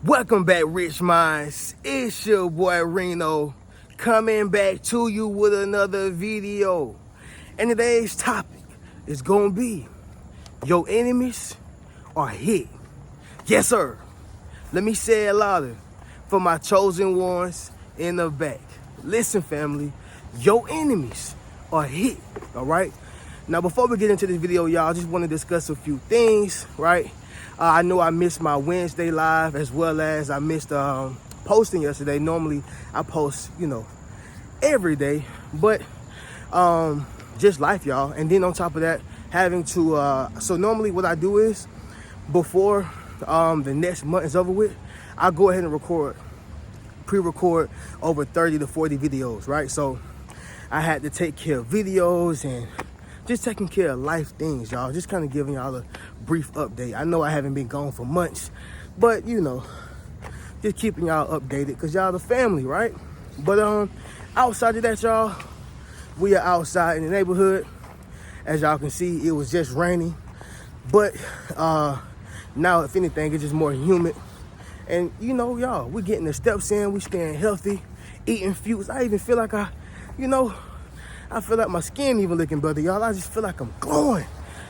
Welcome back, Rich Minds. It's your boy Reno coming back to you with another video. And today's topic is gonna be your enemies are hit. Yes, sir. Let me say it louder for my chosen ones in the back. Listen, family, your enemies are hit. All right. Now, before we get into this video, y'all, I just want to discuss a few things, right? I know I missed my Wednesday live as well as I missed posting yesterday. Normally, I post, every day, but just life, y'all. And then on top of that, having to, so normally what I do is before the next month is over with, I go ahead and pre-record over 30 to 40 videos, right? So I had to take care of videos and just taking care of life things, y'all. Just kind of giving y'all a brief update. I know I haven't been gone for months, but just keeping y'all updated because y'all the family, right? But outside of that, y'all, we are outside in the neighborhood. As y'all can see, it was just raining, but now, if anything, it's just more humid. And y'all, we're getting the steps in. We staying healthy, eating fruits. I even feel like I feel like my skin even looking better, y'all. I just feel like I'm glowing.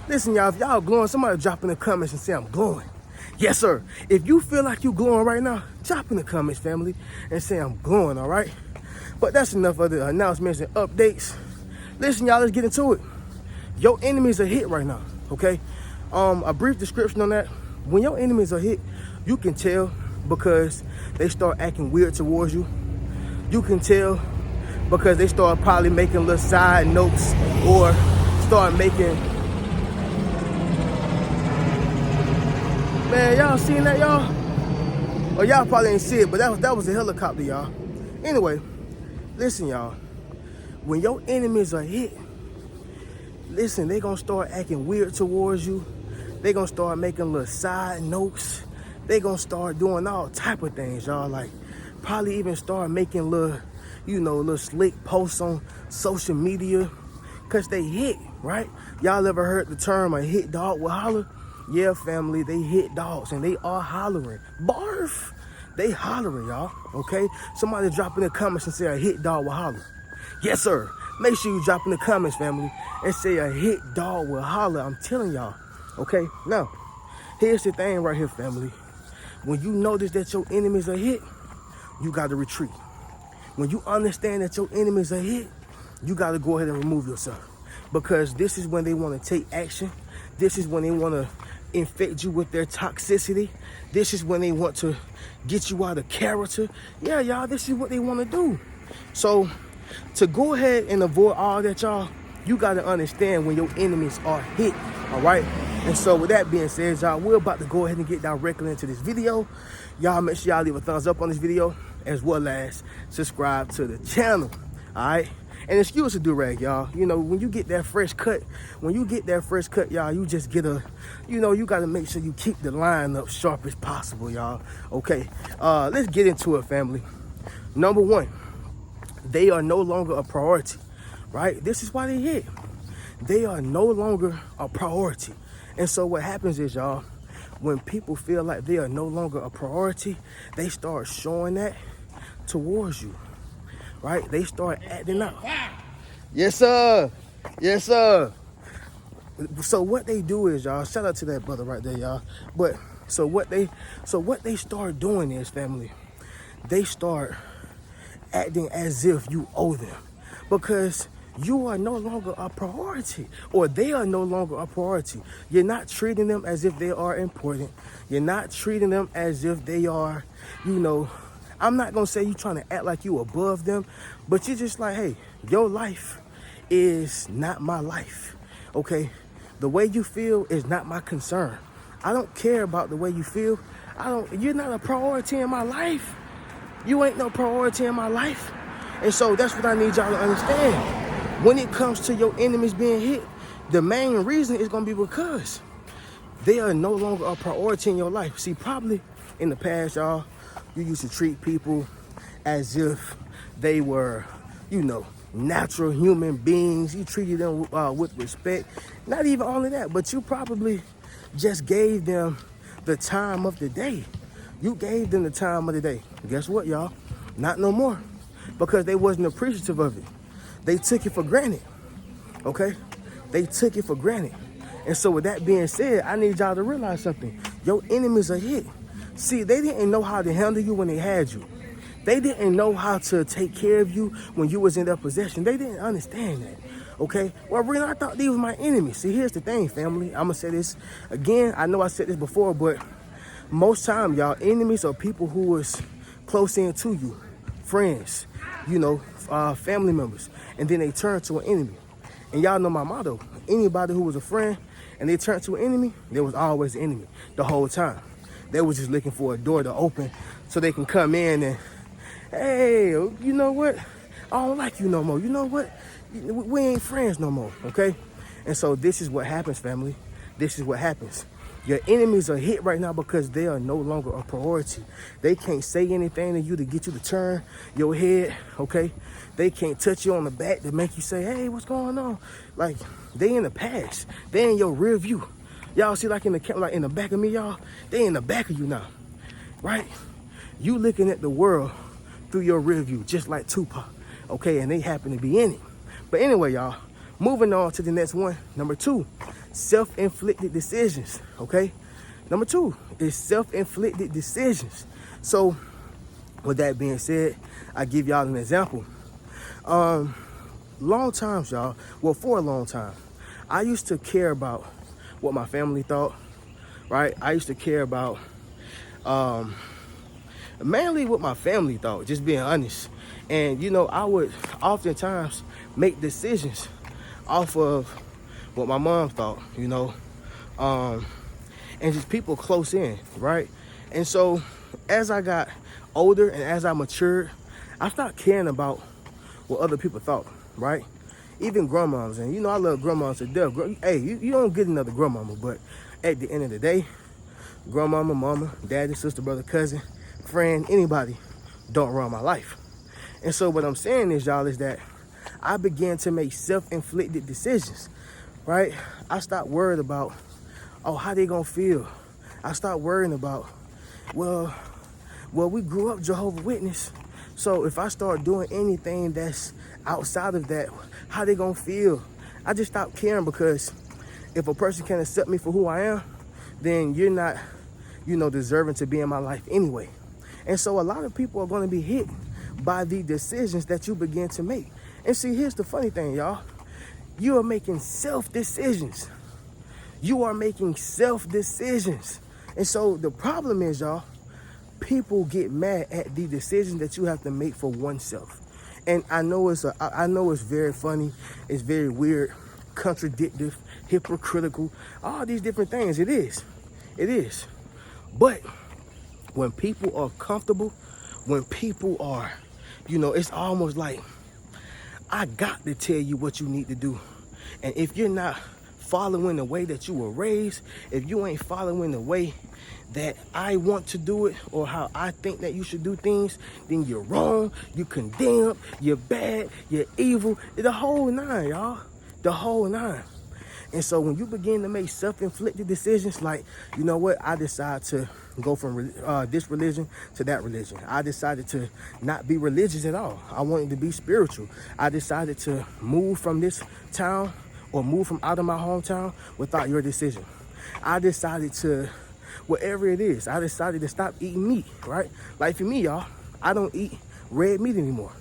Listen, y'all, if y'all glowing, somebody drop in the comments and say I'm glowing. Yes, sir. If you feel like you glowing right now, drop in the comments, family, and say I'm glowing, all right? But that's enough of the announcements and updates. Listen, y'all, let's get into it. Your enemies are hit right now, okay? A brief description on that. When your enemies are hit, you can tell because they start acting weird towards you. You can tell because they start probably making little side notes or start making... Man, y'all seen that, y'all? Or y'all probably ain't see it, but that was a helicopter, y'all. Anyway, listen, y'all. When your enemies are hit, listen, they gonna start acting weird towards you. They gonna start making little side notes. They gonna start doing all type of things, y'all. Like, probably even start making little slick posts on social media because they hit, right? Y'all ever heard the term a hit dog will holler? Yeah, family, they hit dogs and they are hollering. Barf! They hollering, y'all, okay? Somebody drop in the comments and say a hit dog will holler. Yes, sir. Make sure you drop in the comments, family, and say a hit dog will holler. I'm telling y'all, okay? Now, here's the thing right here, family. When you notice that your enemies are hit, you got to retreat. When you understand that your enemies are hit, you got to go ahead and remove yourself. Because this is when they want to take action. This is when they want to infect you with their toxicity. This is when they want to get you out of character. Yeah, y'all, this is what they want to do. So to go ahead and avoid all that, y'all, you got to understand when your enemies are hit, all right? And so with that being said, y'all, we're about to go ahead and get directly into this video. Y'all make sure y'all leave a thumbs up on this video as well as subscribe to the channel, all right? And excuse the do-rag, y'all. When you get that fresh cut, y'all, you just get you got to make sure you keep the line up sharp as possible, y'all. Okay, let's get into it, family. Number one, they are no longer a priority, right? This is why they hit. They are no longer a priority. And so what happens is, y'all, when people feel like they are no longer a priority, they start showing that towards you, right? They start acting up. Yes, sir. Yes, sir. So what they do is, y'all, shout out to that brother right there, y'all. But so what they start doing is, family, they start acting as if you owe them because you are no longer a priority, or they are no longer a priority. You're not treating them as if they are important. You're not treating them as if they are, I'm not going to say you trying to act like you above them, but you're just like, hey, your life is not my life, okay? The way you feel is not my concern. I don't care about the way you feel. You're not a priority in my life. You ain't no priority in my life. And so that's what I need y'all to understand. When it comes to your enemies being hit, the main reason is going to be because they are no longer a priority in your life. See, probably in the past, y'all, you used to treat people as if they were, natural human beings. You treated them with respect. Not even only that, but you probably just gave them the time of the day. You gave them the time of the day. Guess what, y'all? Not no more. Because they wasn't appreciative of it. They took it for granted. Okay? They took it for granted. And so with that being said, I need y'all to realize something. Your enemies are hit. See, they didn't know how to handle you when they had you. They didn't know how to take care of you when you was in their possession. They didn't understand that. Okay? Well, really, I thought these were my enemies. See, here's the thing, family. I'm going to say this again. I know I said this before, but most time, y'all, enemies are people who was close in to you. Friends, family members. And then they turn to an enemy. And y'all know my motto. Anybody who was a friend and they turned to an enemy, there was always an enemy the whole time. They was just looking for a door to open so they can come in and, hey, you know what? I don't like you no more. You know what? We ain't friends no more, okay? And so this is what happens, family. This is what happens. Your enemies are hit right now because they are no longer a priority. They can't say anything to you to get you to turn your head, okay? They can't touch you on the back to make you say, hey, what's going on? Like, they in the past. They in your rear view. Y'all see like in the camera, like in the back of me, y'all? They in the back of you now, right? You looking at the world through your rear view, just like Tupac, okay? And they happen to be in it. But anyway, y'all, moving on to the next one. Number 2, self-inflicted decisions, okay? Number 2 is self-inflicted decisions. So with that being said, I give y'all an example. Long times, y'all, well, for a long time, I used to care about what my family thought, right? I used to care about mainly what my family thought, just being honest. And, I would oftentimes make decisions off of what my mom thought, and just people close in, right? And so as I got older and as I matured, I stopped caring about what other people thought, right? Even grandmas, and I love grandmas to death. Hey, you don't get another grandmama, but at the end of the day, grandmama, mama, daddy, sister, brother, cousin, friend, anybody don't run my life. And so what I'm saying is, y'all, is that I began to make self-inflicted decisions, right? I stopped worried about, how they gonna feel. I stopped worrying about, well, we grew up Jehovah's Witness. So if I start doing anything that's outside of that, how they gonna feel? I just stopped caring, because if a person can't accept me for who I am, then you're not, deserving to be in my life anyway. And so a lot of people are gonna be hit by the decisions that you begin to make. And see, here's the funny thing, y'all. You are making self-decisions. You are making self-decisions. And so the problem is, y'all, people get mad at the decisions that you have to make for oneself. And I know it's very funny, it's very weird, contradictory, hypocritical, all these different things. It is. But when people are comfortable, when people are, it's almost like, I got to tell you what you need to do. And if you're not following the way that you were raised, if you ain't following the way that I want to do it, or how I think that you should do things, then you're wrong, you're condemned, you're bad, you're evil, the whole nine, y'all, the whole nine. And so when you begin to make self-inflicted decisions, like, I decide to go from this religion to that religion. I decided to not be religious at all. I wanted to be spiritual. I decided to move from this town or move from out of my hometown without your decision. I decided to, whatever it is, I decided to stop eating meat, right? Like for me, y'all, I don't eat red meat anymore.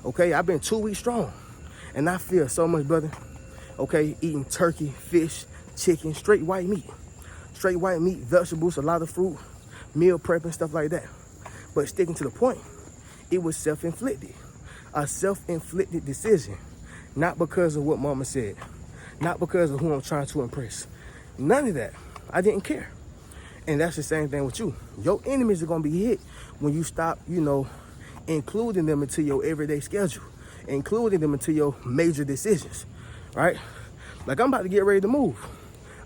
Okay, I've been 2 weeks strong and I feel so much better. Okay, eating turkey, fish, chicken, straight white meat, vegetables, a lot of fruit, meal prep and stuff like that. But sticking to the point, it was self-inflicted, a self-inflicted decision, not because of what mama said, not because of who I'm trying to impress, none of that. I didn't care. And that's the same thing with you. Your enemies are going to be hit when you stop, including them into your everyday schedule, including them into your major decisions, right? Like, I'm about to get ready to move.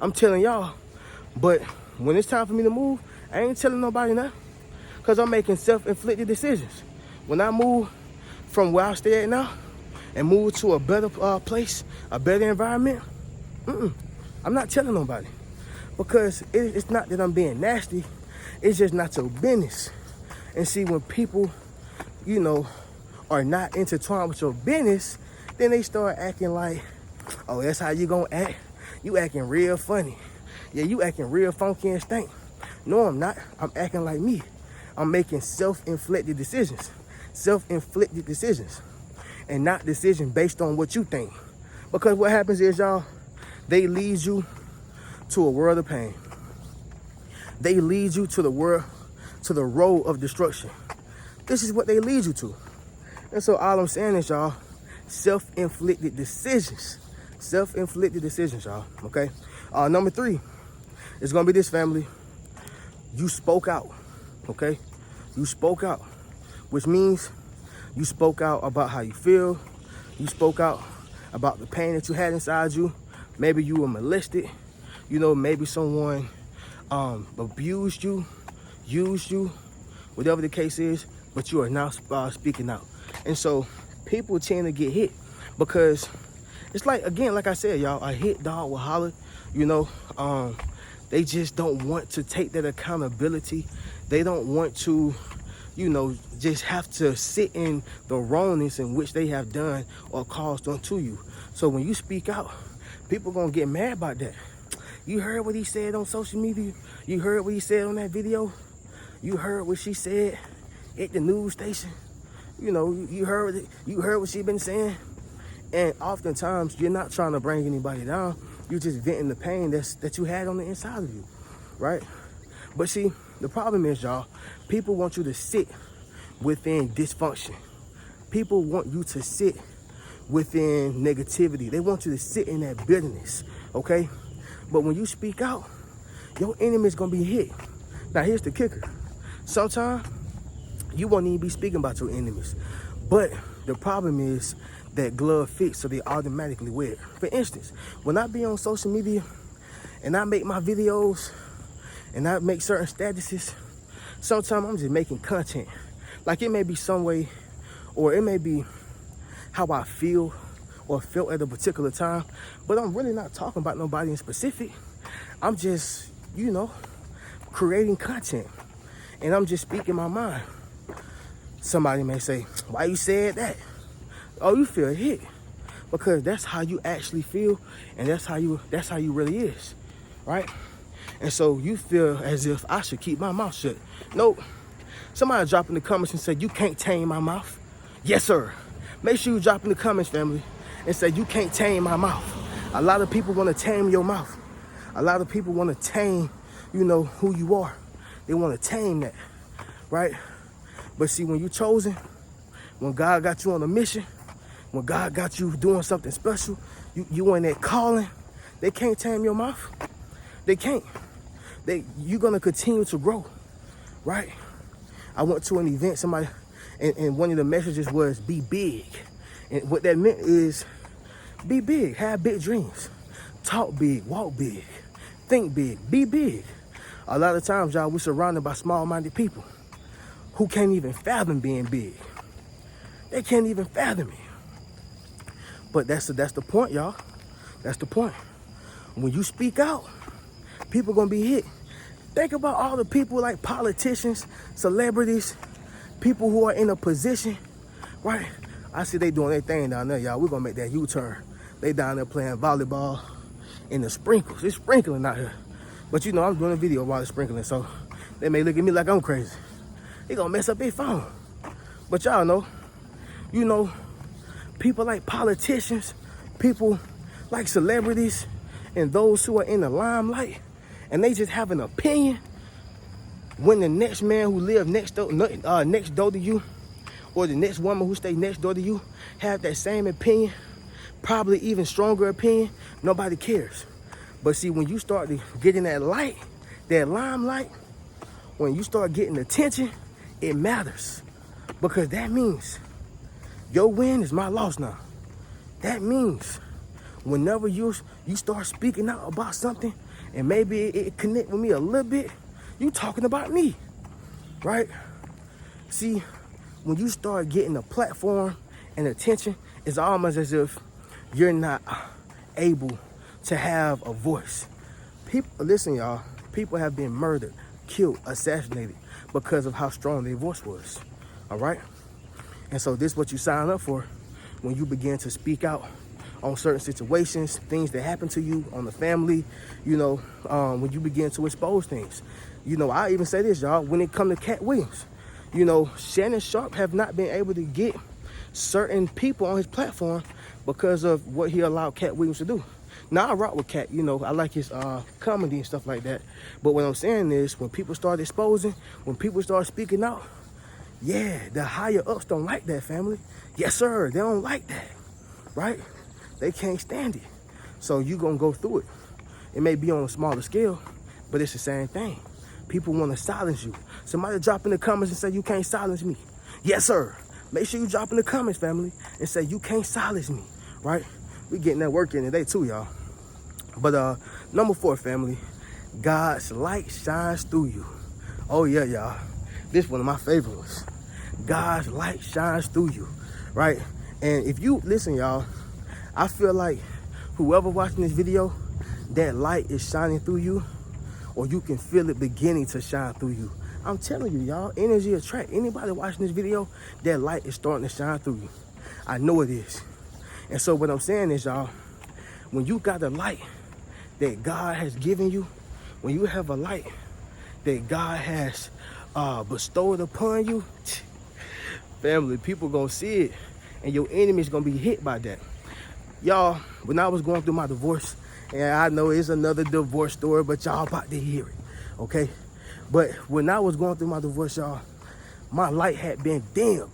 I'm telling y'all, but when it's time for me to move, I ain't telling nobody now, because I'm making self-inflicted decisions. When I move from where I stay at now and move to a better place, a better environment, I'm not telling nobody. Because it's not that I'm being nasty. It's just not your business. And see, when people, you know, are not intertwined with your business, then they start acting like, oh, that's how you gonna act? You acting real funny. Yeah, you acting real funky and stink. No, I'm not. I'm acting like me. I'm making self-inflicted decisions. Self-inflicted decisions. And not decisions based on what you think. Because what happens is, y'all, they lead you to a world of pain. They lead you to the road of destruction. This is what they lead you to. And so all I'm saying is, y'all, self-inflicted decisions. Self-inflicted decisions, y'all, okay? Number 3 is gonna be this, family. You spoke out, okay? You spoke out, which means you spoke out about how you feel. You spoke out about the pain that you had inside you. Maybe you were molested. You know, maybe someone abused you, used you, whatever the case is, but you are now speaking out. And so people tend to get hit because it's like, again, like I said, y'all, a hit dog will holler, you know. They just don't want to take that accountability. They don't want to, you know, just have to sit in the wrongness in which they have done or caused unto you. So when you speak out, people gonna get mad about that. You heard what he said on social media? You heard what he said on that video? You heard what she said at the news station? You know, you heard what she been saying? And oftentimes, you're not trying to bring anybody down. You're just venting the pain that you had on the inside of you, right? But see, the problem is, y'all, people want you to sit within dysfunction. People want you to sit within negativity. They want you to sit in that bitterness, okay? But when you speak out, your enemy's gonna be hit. Now, here's the kicker. Sometimes, you won't even be speaking about your enemies. But the problem is that glove fits, so they automatically wear it. For instance, when I be on social media and I make my videos and I make certain statuses, sometimes I'm just making content. Like, it may be some way, or it may be how I feel or felt at a particular time, but I'm really not talking about nobody in specific. I'm just, you know, creating content, and I'm just speaking my mind. Somebody may say, why you said that? Oh, you feel hit. Because that's how you actually feel, and that's how you really is, right? And so you feel as if I should keep my mouth shut. Nope. Somebody drop in the comments and say, you can't tame my mouth. Yes, sir. Make sure you drop in the comments, family, and say, you can't tame my mouth. A lot of people want to tame your mouth. A lot of people want to tame, you know, who you are. They want to tame that, right? But see, when you're chosen, when God got you on a mission, when God got you doing something special, you in that calling, they can't tame your mouth. They can't. You're going to continue to grow, right? I went to an event, somebody, and one of the messages was be big. And what that meant is be big, have big dreams, talk big, walk big, think big, be big. A lot of times, y'all, we're surrounded by small-minded people who can't even fathom being big. They can't even fathom it. But that's the point, y'all. That's the point. When you speak out, people gonna be hit. Think about all the people like politicians, celebrities, people who are in a position, right? I see they doing their thing down there, y'all. We're gonna make that U-turn. They down there playing volleyball in the sprinkles. It's sprinkling out here. But you know, I'm doing a video while it's sprinkling, so they may look at me like I'm crazy. They gonna mess up their phone. But y'all know, you know, people like politicians, people like celebrities, and those who are in the limelight, and they just have an opinion. When the next man who lives next door to you, or the next woman who stays next door to you, have that same opinion, probably even stronger opinion, nobody cares. But see, when you start to get in that light, that limelight, when you start getting attention, it matters. Because that means your win is my loss now. That means whenever you start speaking out about something, and maybe it connect with me a little bit, you talking about me, right? See, when you start getting a platform and attention, it's almost as if you're not able to have a voice. People, listen, y'all, people have been murdered killed, assassinated because of how strong their voice was. All right? And so this is what you sign up for when you begin to speak out on certain situations, things that happen to you, on the family, when you begin to expose things. I even say this, y'all, when it comes to Cat Williams, Shannon Sharp have not been able to get certain people on his platform because of what he allowed Cat Williams to do. Now, I rock with Cat, I like his comedy and stuff like that. But what I'm saying is, when people start exposing, when people start speaking out, yeah, the higher ups don't like that, family. Yes, sir, they don't like that, right? They can't stand it. So you gonna go through it. It may be on a smaller scale, but it's the same thing. People want to silence you. Somebody drop in the comments and say, you can't silence me. Yes, sir. Make sure you drop in the comments, family, and say, you can't silence me, right? We getting that work in today too, y'all. But number 4, family, God's light shines through you. Oh yeah, y'all. This is one of my favorite ones. God's light shines through you, right? And if you listen, y'all, I feel like whoever watching this video, that light is shining through you, or you can feel it beginning to shine through you. I'm telling you, y'all, energy attract. Anybody watching this video, that light is starting to shine through you. I know it is. And so what I'm saying is, y'all, when you got the light that God has given you, when you have a light that God has bestowed upon you, family, people gonna see it, and your enemy's gonna be hit by that. Y'all, when I was going through my divorce, and I know it's another divorce story, but y'all about to hear it, okay? But when I was going through my divorce, y'all, my light had been dimmed.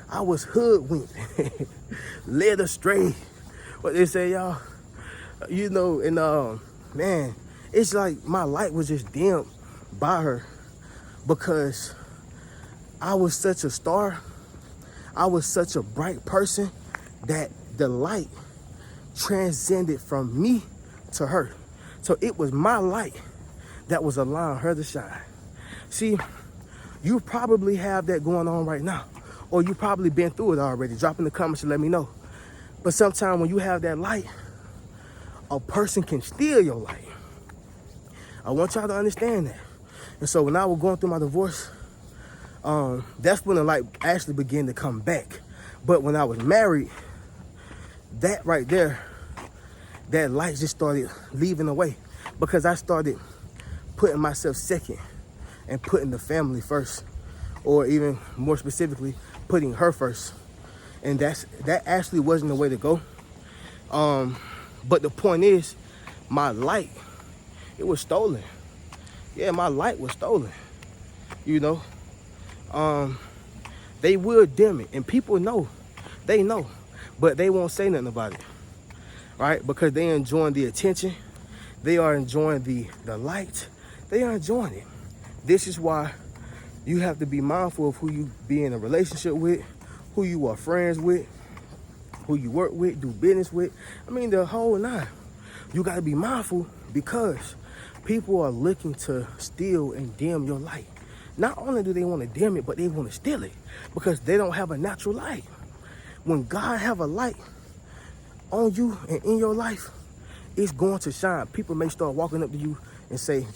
I was hoodwinked, led astray. What they say, y'all, and man, it's like my light was just dimmed by her because I was such a star. I was such a bright person that the light transcended from me to her. So it was my light that was allowing her to shine. See, you probably have that going on right now, or you probably been through it already. Drop in the comments and let me know. But sometimes when you have that light, a person can steal your light. I want y'all to understand that. And so when I was going through my divorce, that's when the light actually began to come back. But when I was married, that right there, that light just started leaving away because I started putting myself second and putting the family first, or even more specifically, putting her first. And that actually wasn't the way to go. But the point is, my light, it was stolen. Yeah, my light was stolen. They will dim it, and people know, they know, but they won't say nothing about it, right? Because they enjoying the attention, they are enjoying the light, they are enjoying it. This is why you have to be mindful of who you be in a relationship with, who you are friends with, who you work with, do business with. I mean, the whole nine. You got to be mindful because people are looking to steal and dim your light. Not only do they want to dim it, but they want to steal it because they don't have a natural light. When God have a light on you and in your life, it's going to shine. People may start walking up to you and say,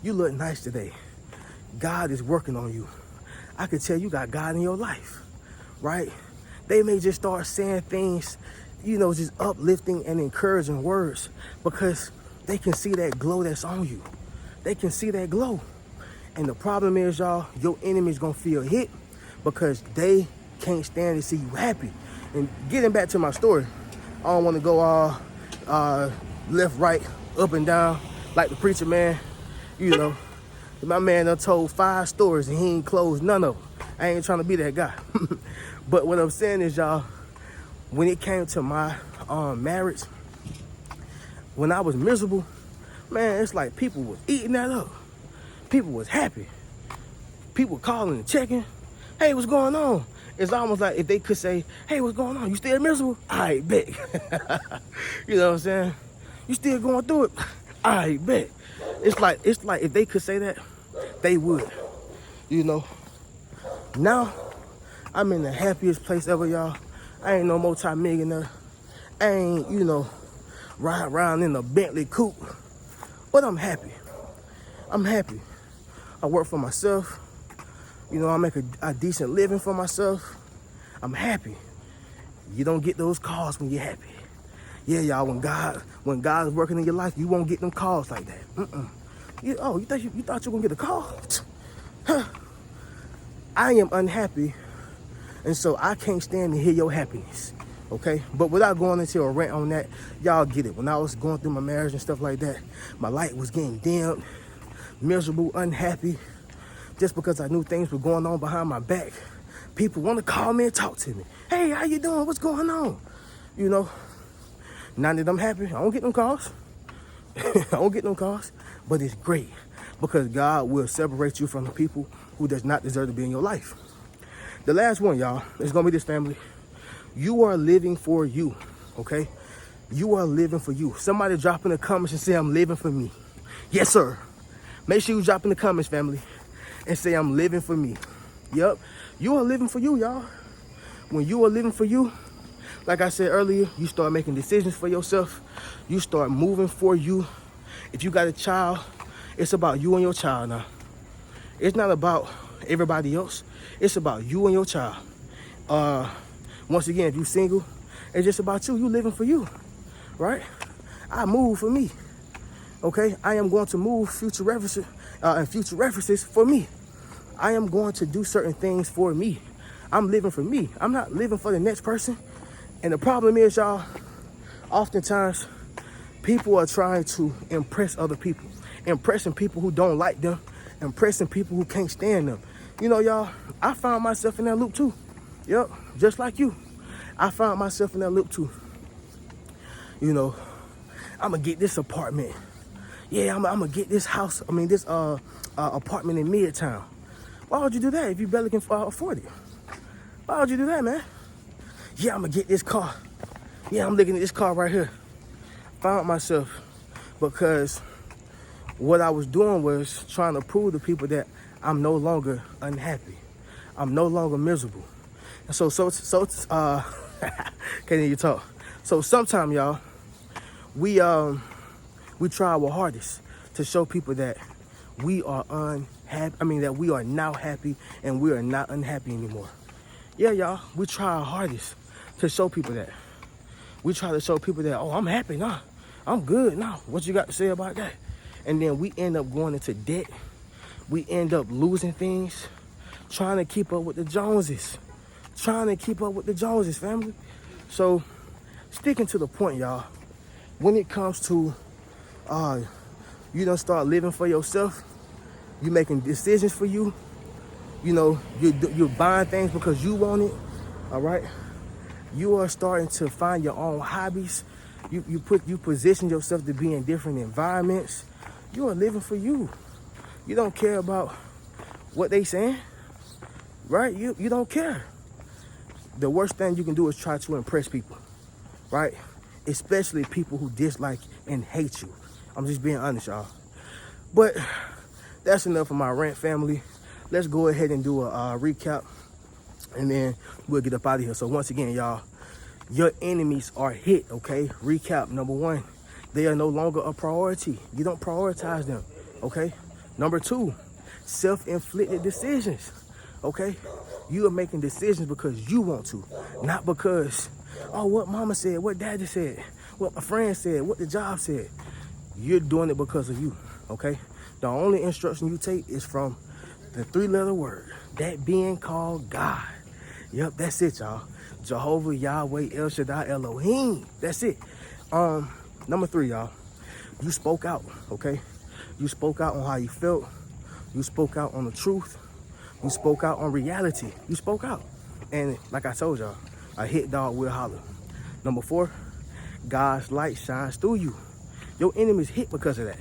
you look nice today. God is working on you. I can tell you got God in your life, right? They may just start saying things, just uplifting and encouraging words because they can see that glow that's on you. They can see that glow. And the problem is, y'all, your enemy's gonna feel hit because they can't stand to see you happy. And getting back to my story, I don't want to go all left, right, up and down like the preacher man. My man done told 5 stories and he ain't closed none of them. I ain't trying to be that guy. But what I'm saying is, y'all, when it came to my marriage, when I was miserable, man, it's like people was eating that up. People was happy. People calling and checking. Hey, what's going on? It's almost like if they could say, hey, what's going on? You still miserable? I bet. You know what I'm saying? You still going through it? I bet. It's like if they could say that, they would. Now, I'm in the happiest place ever, y'all. I ain't no multi-millionaire. I ain't, ride around in a Bentley coupe. But I'm happy. I'm happy. I work for myself. You know, I make a decent living for myself. I'm happy. You don't get those calls when you're happy. Yeah, y'all, when God is working in your life, you won't get them calls like that. You thought you were gonna get a call? Huh. I am unhappy, and so I can't stand to hear your happiness. Okay? But without going into a rant on that, y'all get it. When I was going through my marriage and stuff like that, my light was getting dimmed, miserable, unhappy, just because I knew things were going on behind my back. People want to call me and talk to me. Hey, how you doing? What's going on? You know, now that I'm happy, I don't get them calls. I don't get them calls, but it's great because God will separate you from the people who does not deserve to be in your life. The last one, y'all, is going to be this, family. You are living for you, okay? You are living for you. Somebody drop in the comments and say, I'm living for me. Yes, sir. Make sure you drop in the comments, family, and say, I'm living for me. Yep. You are living for you, y'all. When you are living for you, like I said earlier, you start making decisions for yourself. You start moving for you. If you got a child, it's about you and your child now. It's not about everybody else. It's about you and your child. Once again, if you're single, it's just about you. You living for you, right? I move for me, okay? I am going to move future references for me. I am going to do certain things for me. I'm living for me. I'm not living for the next person. And the problem is, y'all, oftentimes people are trying to impress other people, impressing people who don't like them, impressing people who can't stand them. You know, y'all, I found myself in that loop too. Yep, just like you. I found myself in that loop too. You know, I'm gonna get this apartment. Yeah, I'm gonna get this house. This apartment in Midtown. Why would you do that if you barely can afford it? Why would you do that, man? Yeah, I'm gonna get this car. Yeah, I'm looking at this car right here. Found myself because what I was doing was trying to prove to people that I'm no longer unhappy. I'm no longer miserable. And so can't hear you talk. So sometimes, y'all, we try our hardest to show people that we are unhappy. That we are now happy and we are not unhappy anymore. Yeah, y'all, we try our hardest to show people that. We try to show people that, oh, I'm happy now. I'm good now. What you got to say about that? And then we end up going into debt. We end up losing things, trying to keep up with the Joneses. Family. So, sticking to the point, y'all, when it comes to you don't start living for yourself, you making decisions for you, you know, you're buying things because you want it, all right? You are starting to find your own hobbies. You position yourself to be in different environments. You are living for you. You don't care about what they saying, right? You don't care. The worst thing you can do is try to impress people, right? Especially people who dislike and hate you. I'm just being honest, y'all. But that's enough of my rant, family. Let's go ahead and do a recap, and then we'll get up out of here. So once again, y'all, your enemies are hit, okay? Recap, number one, they are no longer a priority. You don't prioritize them, okay? Number two, self-inflicted decisions, okay? You are making decisions because you want to, not because, oh, what mama said, what daddy said, what my friend said, what the job said. You're doing it because of you, okay? The only instruction you take is from the three-letter word, that being called God. Yep, that's it, y'all. Jehovah, Yahweh, El Shaddai, Elohim. That's it. Number three, y'all. You spoke out, okay? You spoke out on how you felt. You spoke out on the truth. You spoke out on reality. You spoke out. And like I told y'all, a hit dog will holler. Number four, God's light shines through you. Your enemies hit because of that.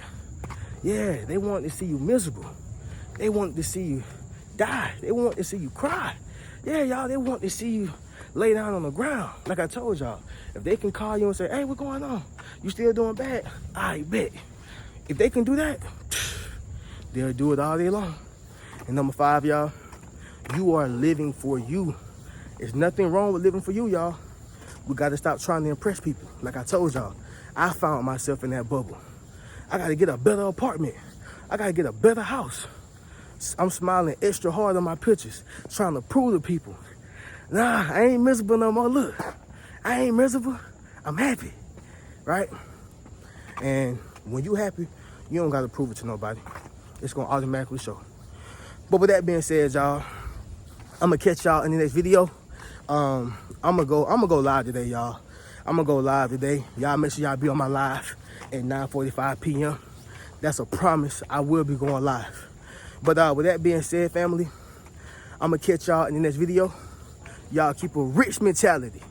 Yeah, they want to see you miserable. They want to see you die. They want to see you cry. Yeah, y'all, they want to see you lay down on the ground. Like I told y'all, if they can call you and say, hey, what's going on? You still doing bad? I bet. If they can do that, they'll do it all day long. And number five, y'all, you are living for you. There's nothing wrong with living for you, y'all. We got to stop trying to impress people. Like I told y'all, I found myself in that bubble. I got to get a better apartment. I got to get a better house. I'm smiling extra hard on my pictures, trying to prove to people, nah, I ain't miserable no more. Look, I ain't miserable. I'm happy, right? And when you happy, you don't got to prove it to nobody. It's going to automatically show. But with that being said, y'all, I'm going to catch y'all in the next video. I'm gonna go live today, y'all. I'm gonna go live today. Y'all make sure y'all be on my live at 9:45 p.m. That's a promise. I will be going live. But with that being said, family, I'm gonna catch y'all in the next video. Y'all keep a rich mentality.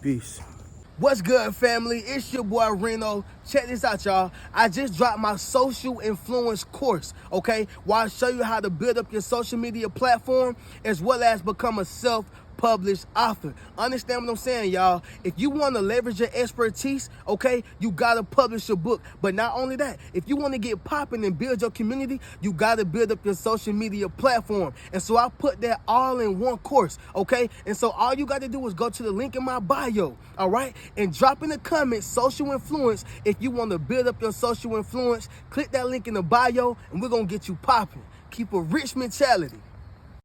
Peace. What's good, family? It's your boy Reno. Check this out, y'all. I just dropped my social influence course, okay? Where I show you how to build up your social media platform as well as become a self-published author. Understand what I'm saying, y'all? If you want to leverage your expertise, okay, you got to publish your book. But not only that, if you want to get popping and build your community, you got to build up your social media platform. And so I put that all in one course, okay? And so all you got to do is go to the link in my bio, all right? And drop in the comments social influence if you want to build up your social influence. Click that link in the bio and we're going to get you popping. Keep a rich mentality.